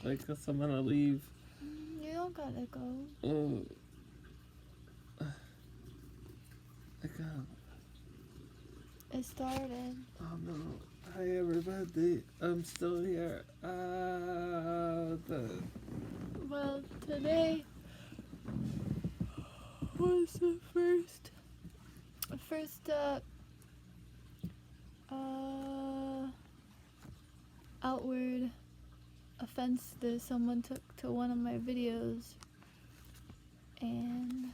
Like, 'cause I'm gonna leave. You don't gotta go. Oh. I can't. It started. Oh no. Hi everybody. I'm still here. Well, today was the first outward offense that someone took to one of my videos, and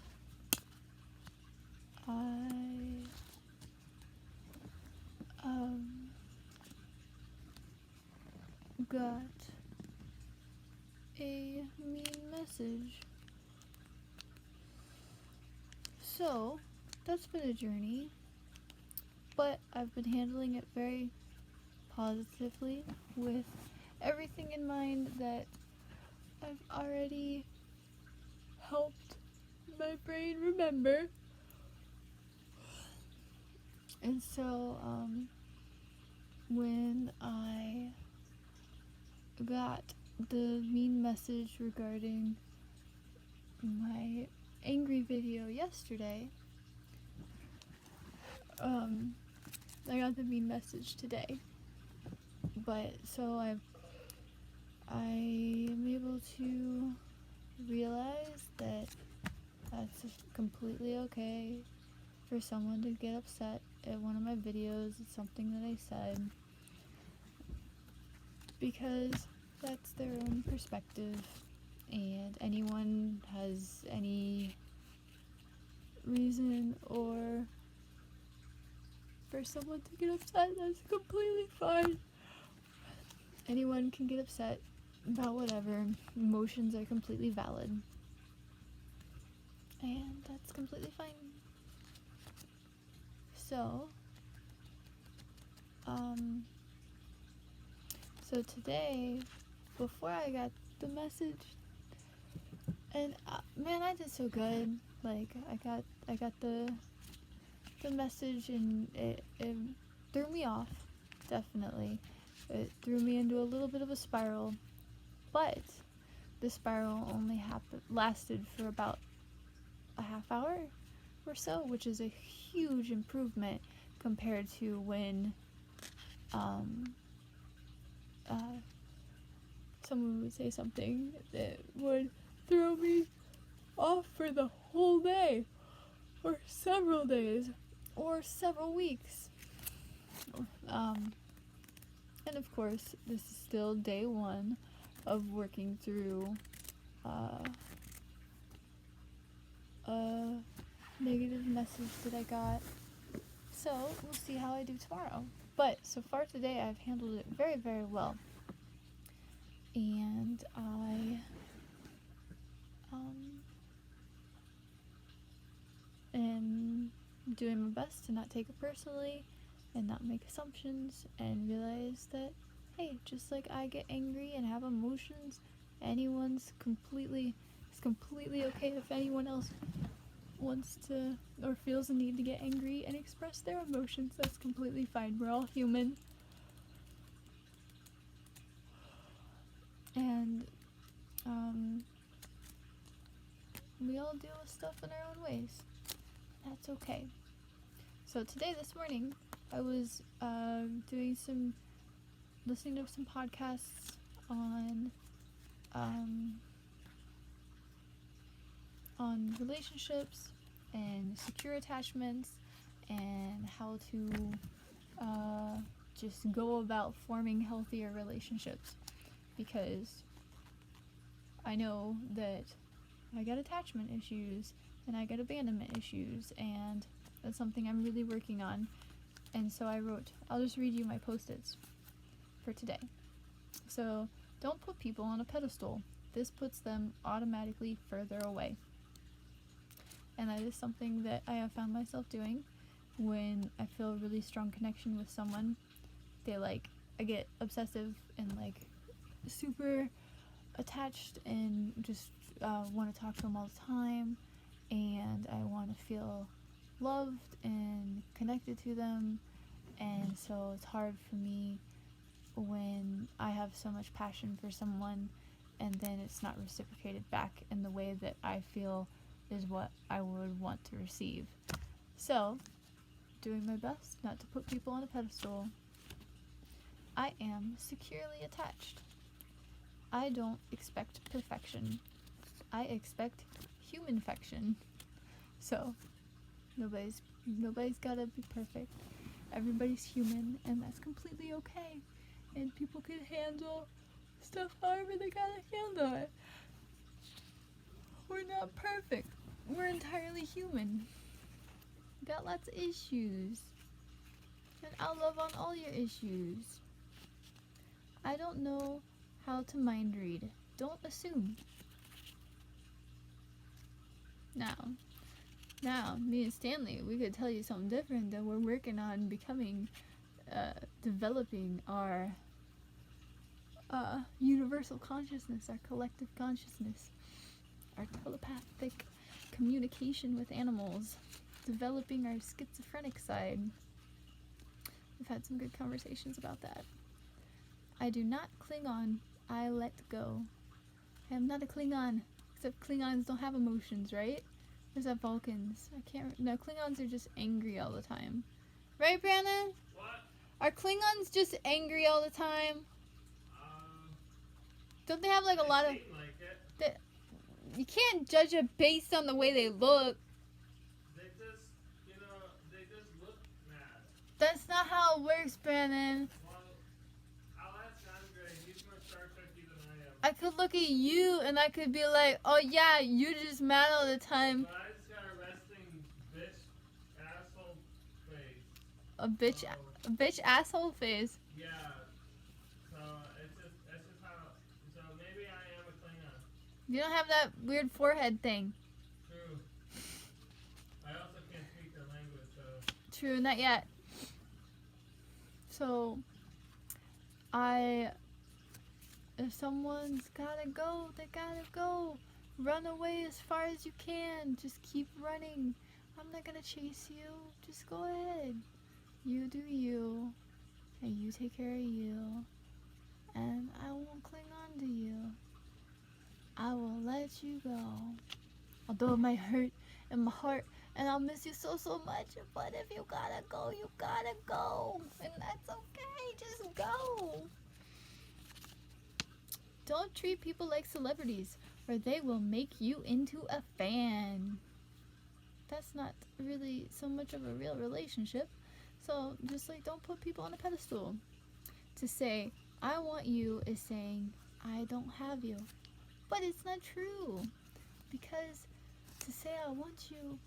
I got a mean message. So that's been a journey, but I've been handling it very positively with everything in mind that I've already helped my brain remember. And so when I got the mean message regarding my angry video yesterday, I got the mean message today. But so I am able to realize that that's completely okay for someone to get upset at one of my videos at something that I said, because that's their own perspective, and anyone has any reason or for someone to get upset, that's completely fine. Anyone can get upset about whatever. Emotions are completely valid, and that's completely fine. So today, before I got the message, and man, I did so good. Like, I got the message, and it threw me off, definitely. It threw me into a little bit of a spiral, but the spiral only lasted for about a half hour or so, which is a huge improvement compared to when someone would say something that would throw me off for the whole day, or several days, or several weeks. And of course, this is still day one of working through a negative message that I got. So we'll see how I do tomorrow. But so far today, I've handled it very, very well. And I am doing my best to not take it personally and not make assumptions, and realize that, hey, just like I get angry and have emotions, it's completely okay if anyone else wants to or feels the need to get angry and express their emotions. That's completely fine. We're all human. And we all deal with stuff in our own ways. That's okay. So today, this morning, I was listening to some podcasts on relationships and secure attachments, and how to just go about forming healthier relationships, because I know that I got attachment issues and I got abandonment issues, and that's something I'm really working on. And so I wrote, I'll just read you my post-its for today. So, don't put people on a pedestal. This puts them automatically further away. And that is something that I have found myself doing when I feel a really strong connection with someone. I get obsessive and super attached, and just want to talk to them all the time, and I want to feel loved and connected to them. And so it's hard for me when I have so much passion for someone and then it's not reciprocated back in the way that I feel is what I would want to receive. So, doing my best not to put people on a pedestal. I am securely attached. I don't expect perfection. I expect humanfection. So, nobody's gotta be perfect. Everybody's human, and that's completely okay. And people can handle stuff however they gotta handle it. We're not perfect. We're entirely human. Got lots of issues. And I'll love on all your issues. I don't know how to mind read. Don't assume. Now, me and Stanley, we could tell you something different that we're working on becoming, developing our universal consciousness, our collective consciousness, our telepathic communication with animals, developing our schizophrenic side. We've had some good conversations about that. I do not cling on, I let go. I am not a Klingon, except Klingons don't have emotions, right? There's that Vulcans. No, Klingons are just angry all the time. Right, Brandon? What? Are Klingons just angry all the time? Don't they have like a lot of... Seem like it. You can't judge it based on the way they look. They just look mad. That's not how it works, Brandon. Well, I'll ask Andre. He's more Star Trekky than I am. I could look at you and I could be like, oh yeah, you're just mad all the time. But I just got a resting bitch asshole face. A bitch asshole face. Yeah. So it's just how. So maybe I am a Klingon. You don't have that weird forehead thing. True. I also can't speak their language, so. True, not yet. So, if someone's gotta go, they gotta go. Run away as far as you can. Just keep running. I'm not gonna chase you. Just go ahead. You do you. And you take care of you. And I won't cling on to you. I will let you go. Although it might hurt in my heart, and I'll miss you so much. But if you gotta go, you gotta go. And that's okay. Just go. Don't treat people like celebrities, or they will make you into a fan. That's not really so much of a real relationship. So just like, don't put people on a pedestal. To say, I want you is saying, I don't have you. But it's not true. Because to say I want you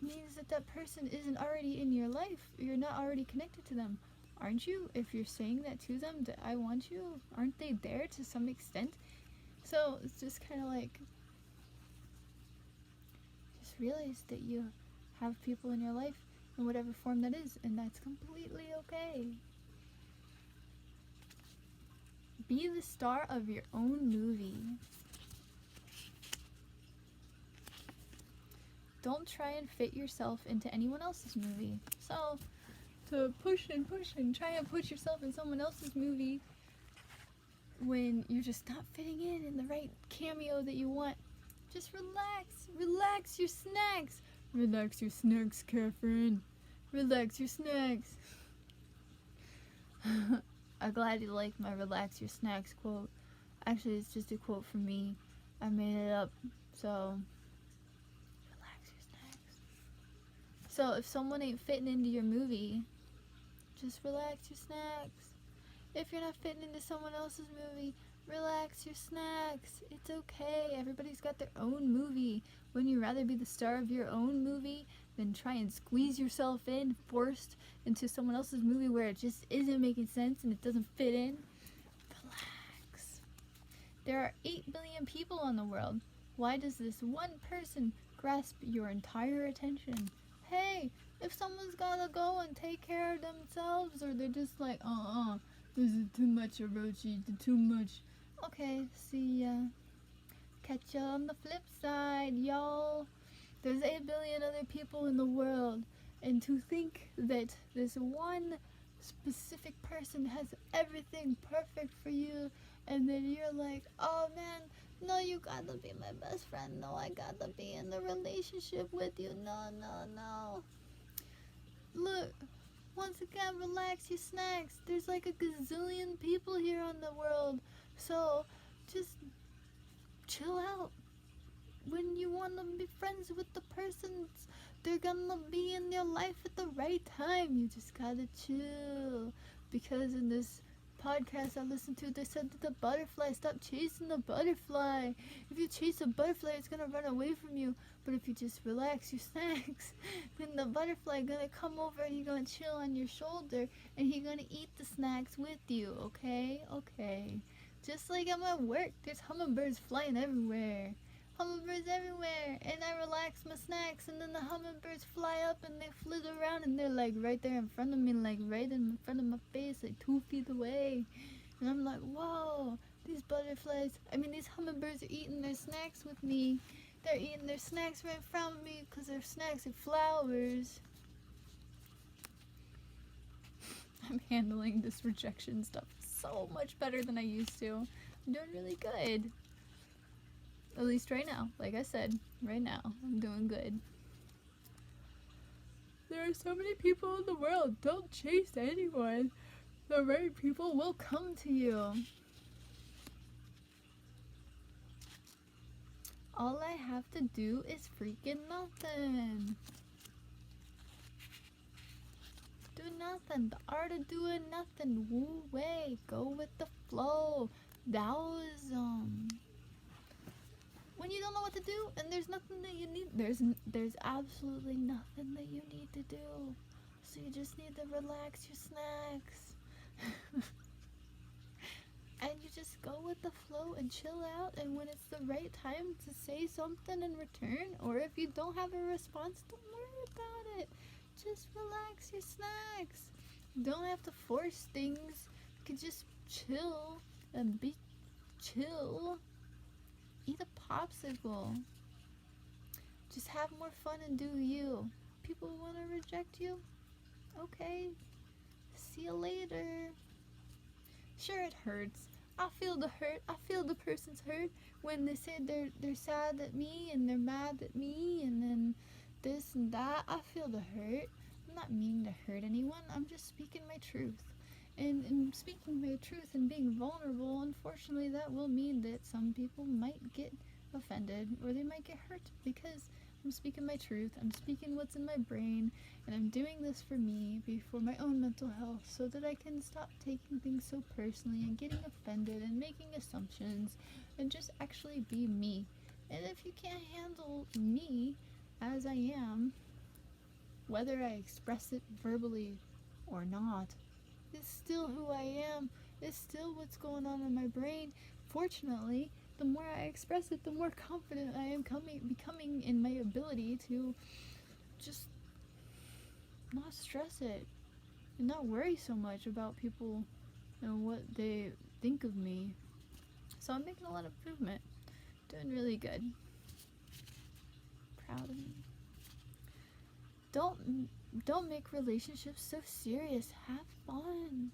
means that that person isn't already in your life. You're not already connected to them. Aren't you? If you're saying that to them, that I want you, aren't they there to some extent? So it's just kind of like, just realize that you have people in your life in whatever form that is, and that's completely okay. Be the star of your own movie. Don't try and fit yourself into anyone else's movie. So, to push and try and put yourself in someone else's movie when you're just not fitting in the right cameo that you want. Just relax. Relax your snacks. Relax your snacks, Catherine. Relax your snacks. I'm glad you like my relax your snacks quote. Actually, it's just a quote from me. I made it up. So, relax your snacks. So, if someone ain't fitting into your movie, just relax your snacks. If you're not fitting into someone else's movie, relax your snacks. It's okay. Everybody's got their own movie. Wouldn't you rather be the star of your own movie than try and squeeze yourself in, forced into someone else's movie where it just isn't making sense and it doesn't fit in? Relax. There are 8 billion people in the world. Why does this one person grasp your entire attention? Hey, if someone's gotta go and take care of themselves, or they're just like, this is too much, Orochi, too much. Okay, see ya. Catch ya on the flip side, y'all. There's 8 billion other people in the world, and to think that this one specific person has everything perfect for you, and then you're like, oh man, no, you gotta be my best friend. No, I gotta be in the relationship with you. No, no, no. Look, once again, relax your snacks. There's like a gazillion people here on the world. So, just chill out. When you want to be friends with the persons, they're gonna be in your life at the right time. You just gotta chill. Because in this podcast I listened to, they said that the butterfly, stop chasing the butterfly. If you chase a butterfly, it's gonna run away from you. But if you just relax your snacks, then the butterfly gonna come over and he gonna chill on your shoulder and he gonna eat the snacks with you. Okay? Okay. Just like at my work, there's hummingbirds flying everywhere. Hummingbirds everywhere, and I relax my snacks, and then the hummingbirds fly up and they flit around, and they're like right there in front of me, like right in front of my face, like 2 feet away. And I'm like, whoa, these hummingbirds are eating their snacks with me. They're eating their snacks right in front of me because their snacks are flowers. I'm handling this rejection stuff so much better than I used to. I'm doing really good. At least right now. Like I said, right now, I'm doing good. There are so many people in the world. Don't chase anyone. The right people will come to you. All I have to do is freaking nothing. Do nothing. The art of doing nothing. Wu wei. Go with the flow. Taoism. When you don't know what to do and there's nothing that you need, there's absolutely nothing that you need to do. So you just need to relax your snacks. And you just go with the flow and chill out, and when it's the right time to say something in return, or if you don't have a response, don't worry about it. Just relax your snacks. You don't have to force things. You can just chill and be chill. Eat a popsicle. Just have more fun and do you. People want to reject you? Okay. See you later. Sure, it hurts. I feel the hurt. I feel the person's hurt when they say they're sad at me and they're mad at me and then this and that. I feel the hurt. I'm not meaning to hurt anyone. I'm just speaking my truth. And in speaking my truth and being vulnerable, unfortunately, that will mean that some people might get offended or they might get hurt because I'm speaking my truth. I'm speaking what's in my brain, and I'm doing this for me, for my own mental health, so that I can stop taking things so personally and getting offended and making assumptions and just actually be me. And if you can't handle me as I am, whether I express it verbally or not, it's still who I am. It's still what's going on in my brain. Fortunately, the more I express it, the more confident I am becoming in my ability to just not stress it and not worry so much about people and what they think of me. So I'm making a lot of improvement. Doing really good. Proud of me. Don't make relationships so serious. Have fun.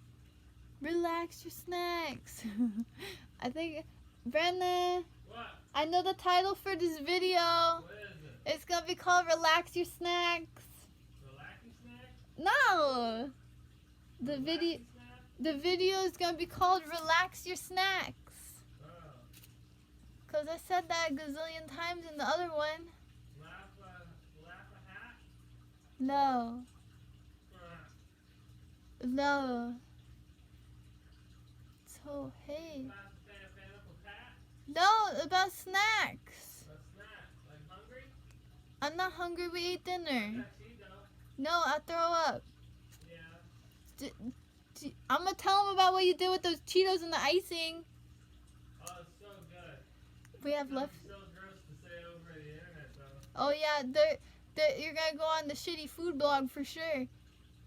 Relax your snacks. I think, Brandon, What? I know the title for this video. What is it? It's gonna be called Relax Your Snacks. Relaxing snack? No! Relaxing snack? The video is gonna be called Relax Your Snacks. Oh. Cause I said that a gazillion times in the other one. Laugh a hat? No. No. So, hey. Laugh a pineapple cat? No, about snacks. A snack? Like hungry? I'm not hungry, we ate dinner. That's you though. No, I'll throw up. Yeah. I'm gonna tell them about what you did with those Cheetos and the icing. Oh, it's so good. We have left. It's so gross to say over the internet though. Oh yeah, you're gonna go on the shitty food blog for sure.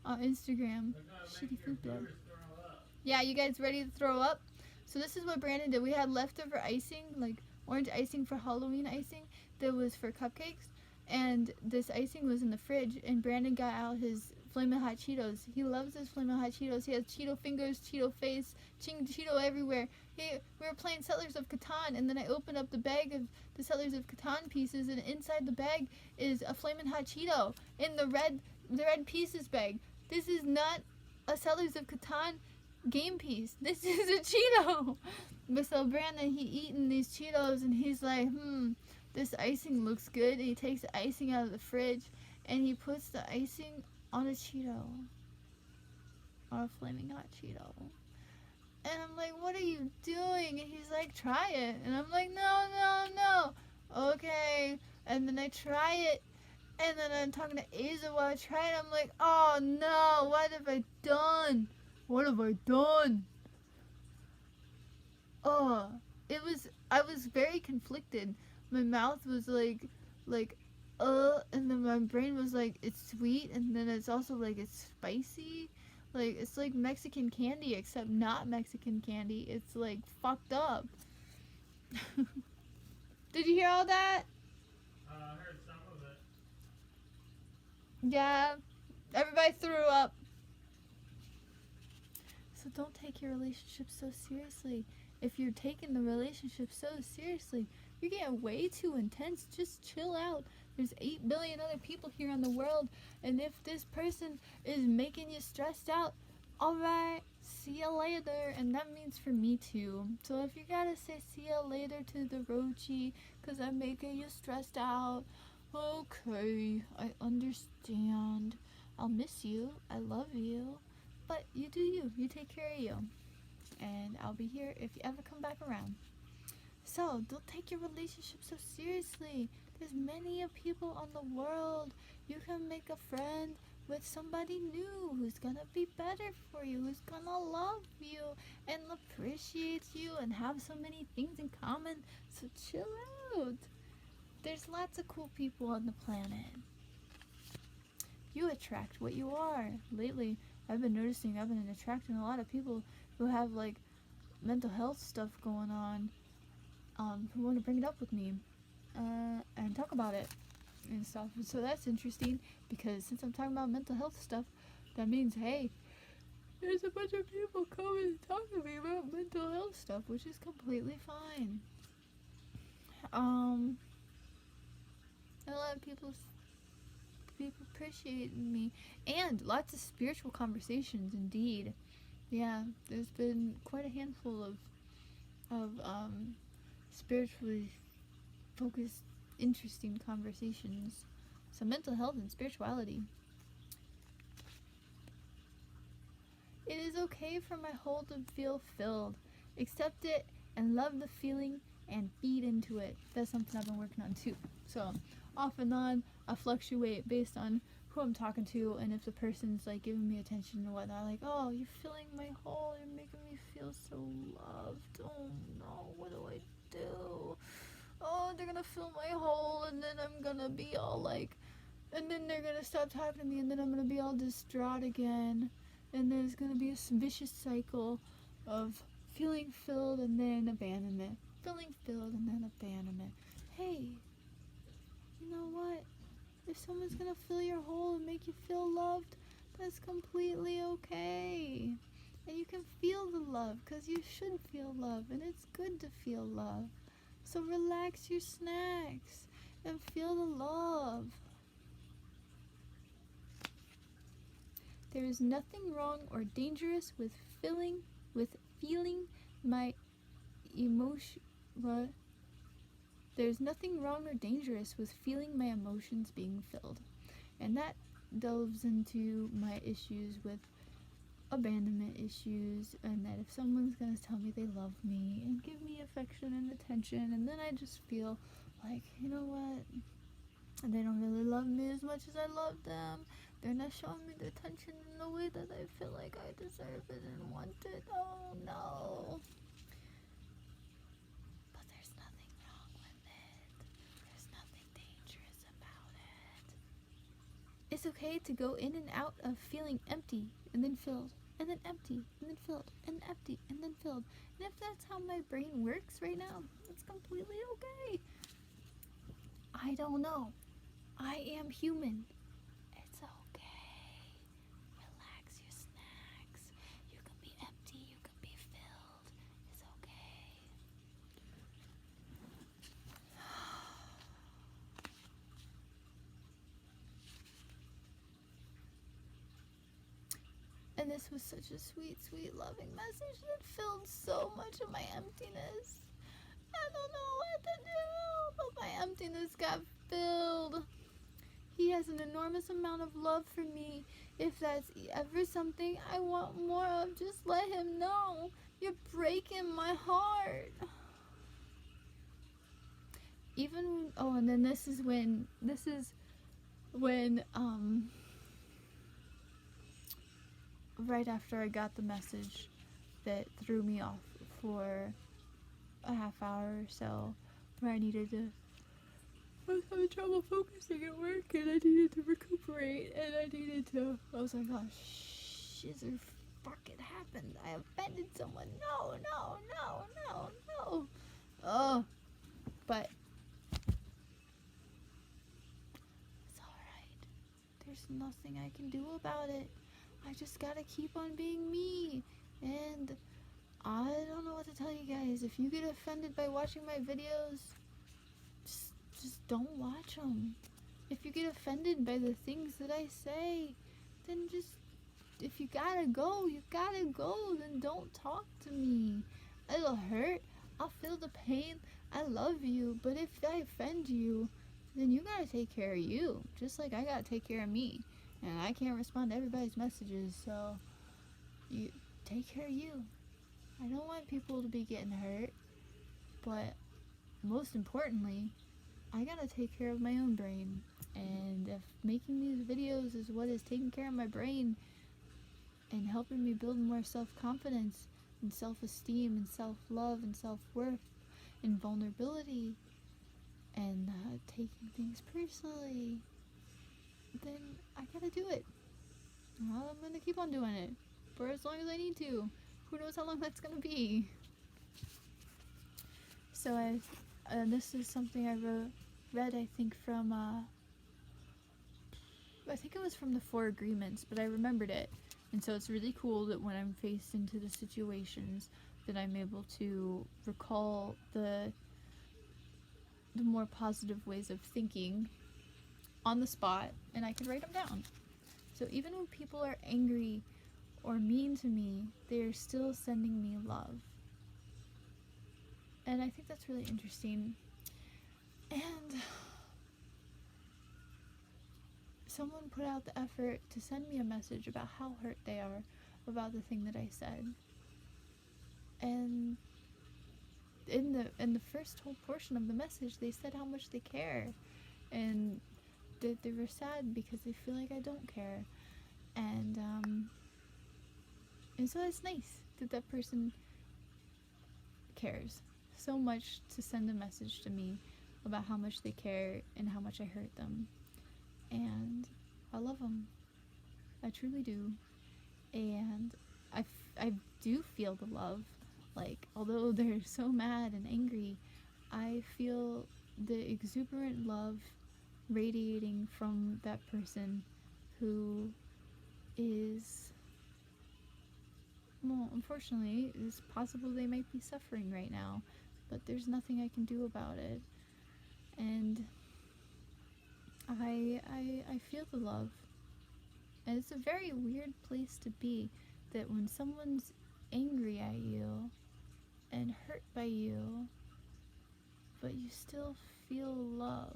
On Instagram. They're gonna Shitty make your food blog. viewers throw up. Yeah, you guys ready to throw up? So this is what Brandon did. We had leftover icing, like orange icing for Halloween icing that was for cupcakes. And this icing was in the fridge, and Brandon got out his Flamin' Hot Cheetos. He loves his Flamin' Hot Cheetos. He has Cheeto fingers, Cheeto face, Cheeto everywhere. We were playing Settlers of Catan, and then I opened up the bag of the Settlers of Catan pieces, and inside the bag is a Flamin' Hot Cheeto in the red pieces bag. This is not a Settlers of Catan game piece. This is a Cheeto. But so Brandon, he eating these Cheetos, and he's like, this icing looks good. And he takes the icing out of the fridge, and he puts the icing on a Cheeto. On a Flaming Hot Cheeto. And I'm like, what are you doing? And he's like, try it. And I'm like, no. Okay. And then I try it. And then I'm talking to Asa while I try it. I'm like, oh no, what have I done? What have I done? Oh, I was very conflicted. My mouth was like, and then my brain was like, it's sweet, and then it's also like, it's spicy. Like, it's like Mexican candy, except not Mexican candy. It's like fucked up. Did you hear all that? I heard some of it. Yeah. Everybody threw up. So don't take your relationship so seriously. If you're taking the relationship so seriously, you're getting way too intense. Just chill out. There's 8 billion other people here in the world, and if this person is making you stressed out, alright, see you later. And that means for me too. So if you gotta say see you later to the Rochi because I'm making you stressed out, okay, I understand. I'll miss you. I love you. But you do you. You take care of you. And I'll be here if you ever come back around. So don't take your relationship so seriously. There's many of people on the world. You can make a friend with somebody new who's gonna be better for you, who's gonna love you and appreciate you and have so many things in common. So chill out. There's lots of cool people on the planet. You attract what you are. Lately, I've been noticing I've been attracting a lot of people who have like mental health stuff going on, who want to bring it up with me and talk about it and stuff. So that's interesting because since I'm talking about mental health stuff, that means, hey, there's a bunch of people coming and talking to me about mental health stuff, which is completely fine. And a lot of people appreciate me, and lots of spiritual conversations indeed. Yeah, there's been quite a handful of spiritually focused, interesting conversations. So mental health and spirituality. It is okay for my hole to feel filled. Accept it and love the feeling and feed into it. That's something I've been working on too. So off and on, I fluctuate based on who I'm talking to and if the person's like giving me attention and whatnot. Like, oh, you're filling my hole. You're making me feel so loved. Oh no, what do I do? Oh, they're gonna fill my hole, and then I'm gonna be all like, and then they're gonna stop talking to me, and then I'm gonna be all distraught again, and there's gonna be a vicious cycle of feeling filled and then abandonment, feeling filled and then abandonment. Hey, you know what? If someone's gonna fill your hole and make you feel loved, that's completely okay. And you can feel the love, because you should feel love, and it's good to feel love. So relax your snacks and feel the love. There is nothing wrong or dangerous with feeling my emotion. What? There's nothing wrong or dangerous with feeling my emotions being filled. And that delves into my issues with abandonment issues, and that if someone's gonna tell me they love me and give me affection and attention, and then I just feel like, you know what, they don't really love me as much as I love them. They're not showing me the attention in the way that I feel like I deserve it and want it. Oh no. But there's nothing wrong with it. There's nothing dangerous about it. It's okay to go in and out of feeling empty and then filled, and then empty, and then filled, and empty, and then filled. And if that's how my brain works right now, it's completely okay. I don't know. I am human. It's okay. And this was such a sweet, sweet, loving message that filled so much of my emptiness. I don't know what to do, but my emptiness got filled. He has an enormous amount of love for me. If that's ever something I want more of, just let him know. You're breaking my heart. Even, oh, and then this is when, right after I got the message that threw me off for a half hour or so, where I was having trouble focusing at work, and I needed to recuperate, and I was like, oh, shizzle, fuck, it happened. I offended someone. No. Oh, but it's alright. There's nothing I can do about it. I just gotta keep on being me. And I don't know what to tell you guys. If you get offended by watching my videos, just don't watch them. If you get offended by the things that I say, then just, if you gotta go, you gotta go. Then don't talk to me. It'll hurt. I'll feel the pain. I love you. But if I offend you, then you gotta take care of you. Just like I gotta take care of me. And I can't respond to everybody's messages, so you take care of you. I don't want people to be getting hurt, but most importantly, I gotta take care of my own brain. And if making these videos is what is taking care of my brain and helping me build more self-confidence and self-esteem and self-love and self-worth and vulnerability and not taking things personally, then I gotta do it. Well, I'm gonna keep on doing it for as long as I need to. Who knows how long that's gonna be. So this is something I read, I think from, I think it was from the 4 Agreements, but I remembered it. And so it's really cool that when I'm faced into the situations that I'm able to recall the more positive ways of thinking on the spot, and I can write them down. So even when people are angry or mean to me, they're still sending me love. And I think that's really interesting. And someone put out the effort to send me a message about how hurt they are about the thing that I said. And in the first whole portion of the message, they said how much they care, and that they were sad because they feel like I don't care. And so it's nice that person cares so much to send a message to me about how much they care and how much I hurt them. And I love them. I truly do. And I do feel the love. Like, although they're so mad and angry, I feel the exuberant love radiating from that person who is, well, unfortunately, it's possible they might be suffering right now, but there's nothing I can do about it. And I feel the love. And it's a very weird place to be, that when someone's angry at you and hurt by you, but you still feel love.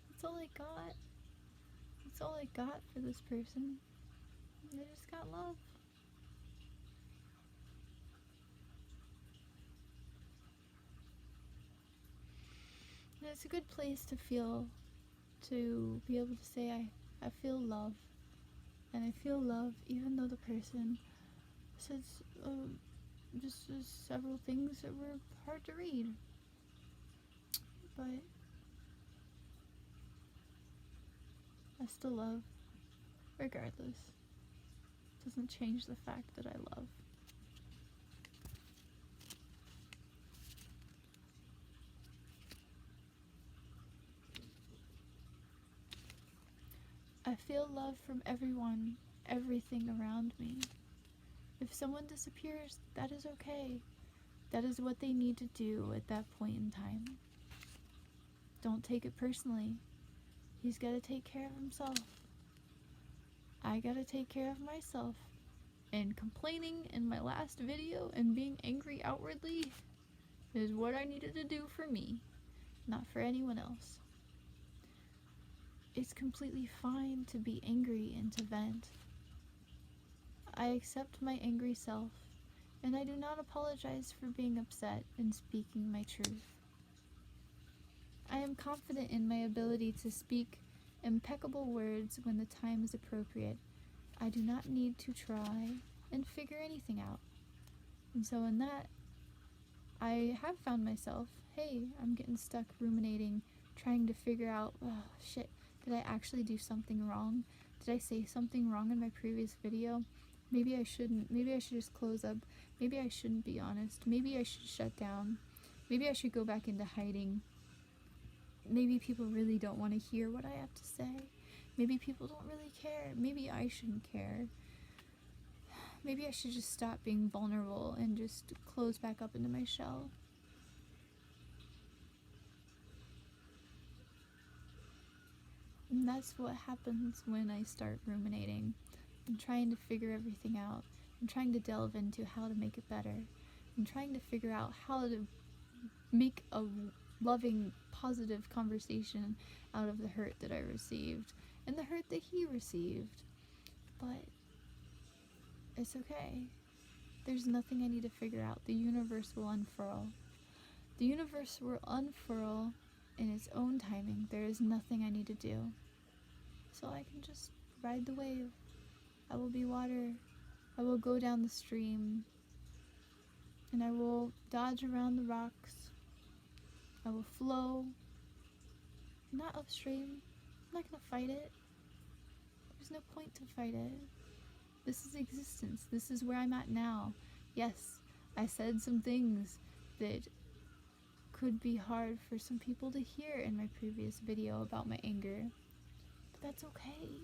That's all I got. That's all I got for this person. They just got love. And it's a good place to feel, to be able to say I feel love. And I feel love even though the person says just several things that were hard to read. But I still love, regardless. Doesn't change the fact that I love. I feel love from everyone, everything around me. If someone disappears, that is okay. That is what they need to do at that point in time. Don't take it personally. He's got to take care of himself. I gotta take care of myself. And complaining in my last video and being angry outwardly is what I needed to do for me, not for anyone else. It's completely fine to be angry and to vent. I accept my angry self, and I do not apologize for being upset and speaking my truth. I am confident in my ability to speak impeccable words when the time is appropriate. I do not need to try and figure anything out. And so in that, I have found myself, hey, I'm getting stuck ruminating, trying to figure out, oh shit, did I actually do something wrong? Did I say something wrong in my previous video? Maybe I shouldn't. Maybe I should just close up. Maybe I shouldn't be honest. Maybe I should shut down. Maybe I should go back into hiding. Maybe people really don't want to hear what I have to say. Maybe people don't really care. Maybe I shouldn't care. Maybe I should just stop being vulnerable and just close back up into my shell. And that's what happens when I start ruminating. I'm trying to figure everything out. I'm trying to delve into how to make it better. I'm trying to figure out how to make a loving, positive conversation out of the hurt that I received and the hurt that he received. But it's okay. There's nothing I need to figure out. The universe will unfurl. The universe will unfurl in its own timing. There is nothing I need to do. So I can just ride the wave. I will be water. I will go down the stream. And I will dodge around the rocks. I will flow. Not upstream. I'm not gonna fight it. There's no point to fight it. This is existence. This is where I'm at now. Yes, I said some things that could be hard for some people to hear in my previous video about my anger. But that's okay.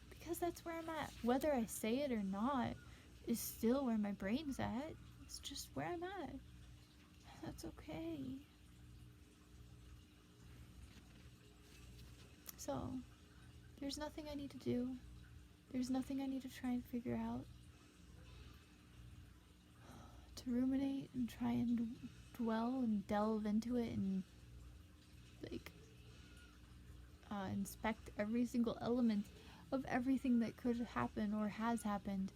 Because that's where I'm at. Whether I say it or not is still where my brain's at. It's just where I'm at. That's okay. So, there's nothing I need to do. There's nothing I need to try and figure out. To ruminate and try and dwell and delve into it and inspect every single element of everything that could happen or has happened.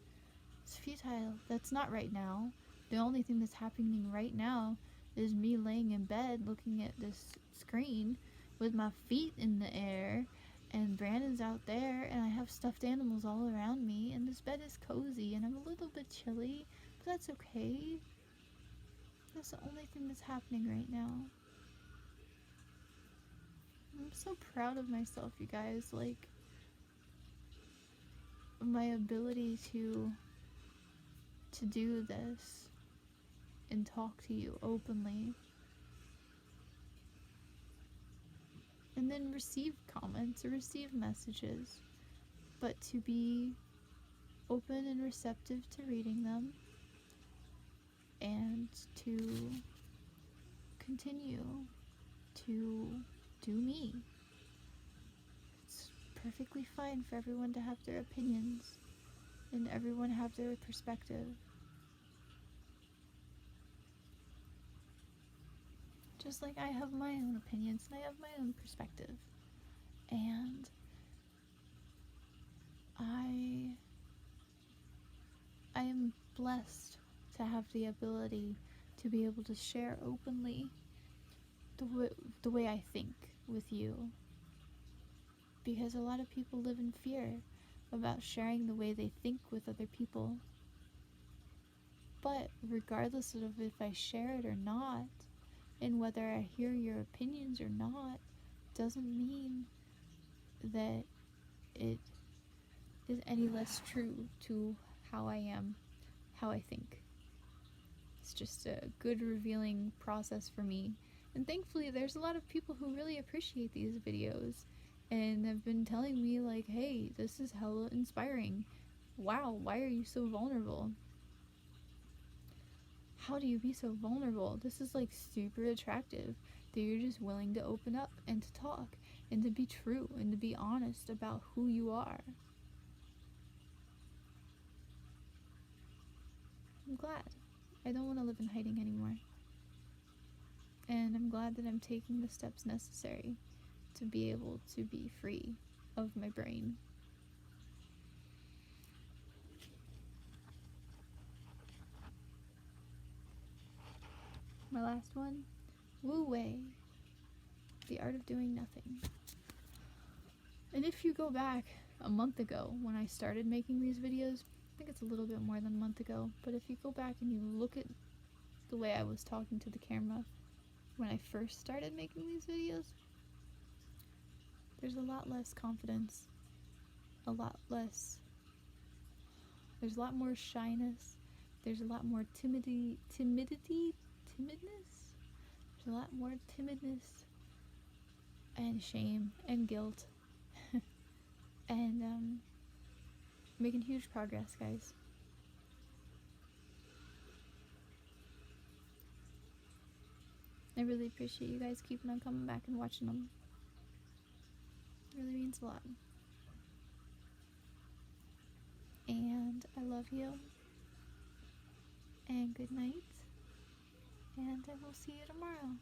It's futile. That's not right now. The only thing that's happening right now is me laying in bed looking at this screen with my feet in the air, and Brandon's out there, and I have stuffed animals all around me, and this bed is cozy, and I'm a little bit chilly, but that's okay. That's the only thing that's happening right now. I'm so proud of myself, you guys, like, my ability to do this and talk to you openly. And then receive comments or receive messages, but to be open and receptive to reading them and to continue to do me. It's perfectly fine for everyone to have their opinions and everyone have their perspective. Just like I have my own opinions and I have my own perspective. And I am blessed to have the ability to be able to share openly the way I think with you. Because a lot of people live in fear about sharing the way they think with other people. But regardless of if I share it or not, and whether I hear your opinions or not, doesn't mean that it is any less true to how I am, how I think. It's just a good revealing process for me. And thankfully there's a lot of people who really appreciate these videos and have been telling me like, hey, this is hella inspiring. Wow, why are you so vulnerable? How do you be so vulnerable? This is like super attractive that you're just willing to open up and to talk and to be true and to be honest about who you are. I'm glad. I don't want to live in hiding anymore. And I'm glad that I'm taking the steps necessary to be able to be free of my brain. My last one, Wu Wei, the art of doing nothing. And if you go back a month ago when I started making these videos, I think it's a little bit more than a month ago, but if you go back and you look at the way I was talking to the camera when I first started making these videos, there's a lot less confidence, there's a lot more shyness, there's a lot more timidness, there's a lot more timidness and shame and guilt and making huge progress, guys. I really appreciate you guys keeping on coming back and watching them. It really means a lot. And I love you. And good night. And I will see you tomorrow.